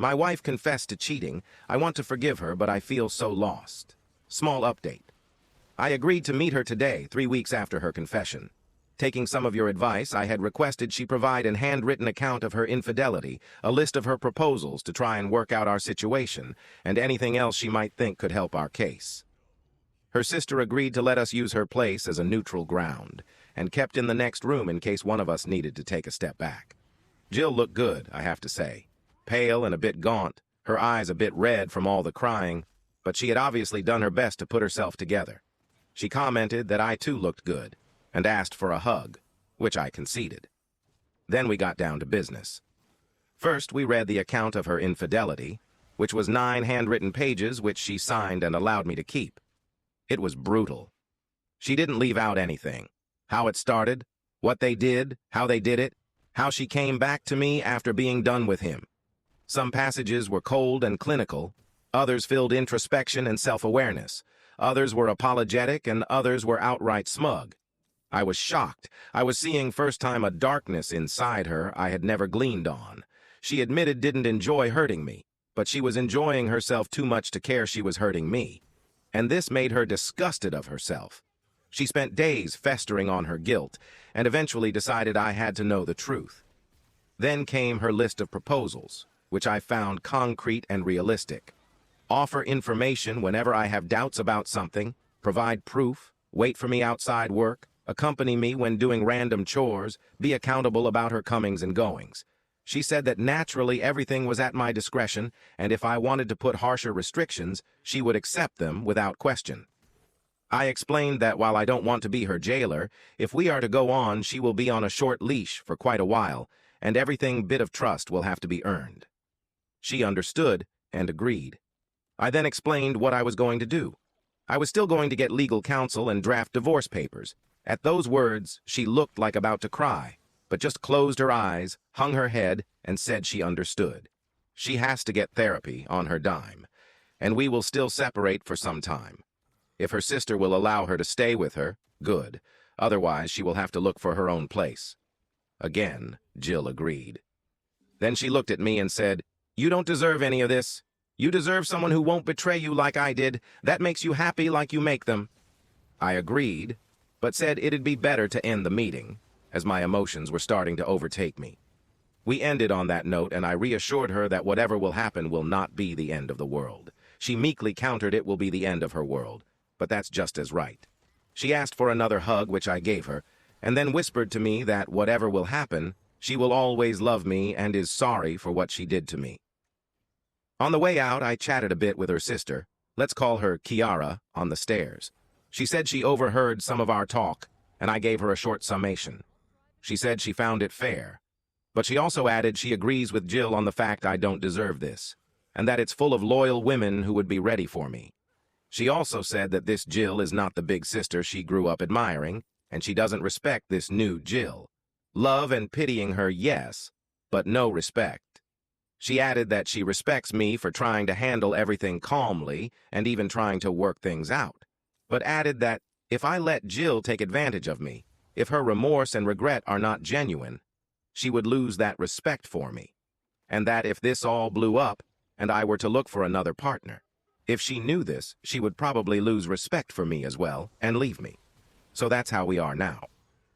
My wife confessed to cheating. I want to forgive her, but I feel so lost. Small update. I agreed to meet her today, 3 weeks after her confession. Taking some of your advice, I had requested she provide an handwritten account of her infidelity, a list of her proposals to try and work out our situation, and anything else she might think could help our case. Her sister agreed to let us use her place as a neutral ground, and kept in the next room in case one of us needed to take a step back. Jill looked good, I have to say. Pale and a bit gaunt, her eyes a bit red from all the crying, but she had obviously done her best to put herself together. She commented that I too looked good, and asked for a hug, which I conceded. Then we got down to business. First, we read the account of her infidelity, which was 9 handwritten pages which she signed and allowed me to keep. It was brutal. She didn't leave out anything. How it started, what they did, how they did it, how she came back to me after being done with him. Some passages were cold and clinical, others filled introspection and self-awareness, others were apologetic, and others were outright smug. I was shocked. I was seeing first time a darkness inside her I had never gleaned on. She admitted didn't enjoy hurting me, but she was enjoying herself too much to care she was hurting me. And this made her disgusted of herself. She spent days festering on her guilt, and eventually decided I had to know the truth. Then came her list of proposals, which I found concrete and realistic. Offer information whenever I have doubts about something, provide proof, wait for me outside work, accompany me when doing random chores, be accountable about her comings and goings. She said that naturally everything was at my discretion, and if I wanted to put harsher restrictions, she would accept them without question. I explained that while I don't want to be her jailer, if we are to go on, she will be on a short leash for quite a while, and everything bit of trust will have to be earned. She understood and agreed. I then explained what I was going to do. I was still going to get legal counsel and draft divorce papers. At those words, she looked like about to cry, but just closed her eyes, hung her head, and said she understood. She has to get therapy on her dime, and we will still separate for some time. If her sister will allow her to stay with her, good. Otherwise, she will have to look for her own place. Again, Jill agreed. Then she looked at me and said, "You don't deserve any of this. You deserve someone who won't betray you like I did. That makes you happy like you make them." I agreed, but said it'd be better to end the meeting, as my emotions were starting to overtake me. We ended on that note, and I reassured her that whatever will happen will not be the end of the world. She meekly countered it will be the end of her world, but that's just as right. She asked for another hug, which I gave her, and then whispered to me that whatever will happen, she will always love me and is sorry for what she did to me. On the way out, I chatted a bit with her sister, let's call her Kiara, on the stairs. She said she overheard some of our talk, and I gave her a short summation. She said she found it fair, but she also added she agrees with Jill on the fact I don't deserve this, and that it's full of loyal women who would be ready for me. She also said that this Jill is not the big sister she grew up admiring, and she doesn't respect this new Jill. Love and pitying her, yes, but no respect. She added that she respects me for trying to handle everything calmly and even trying to work things out, but added that if I let Jill take advantage of me, if her remorse and regret are not genuine, she would lose that respect for me, and that if this all blew up and I were to look for another partner, if she knew this, she would probably lose respect for me as well and leave me. So that's how we are now.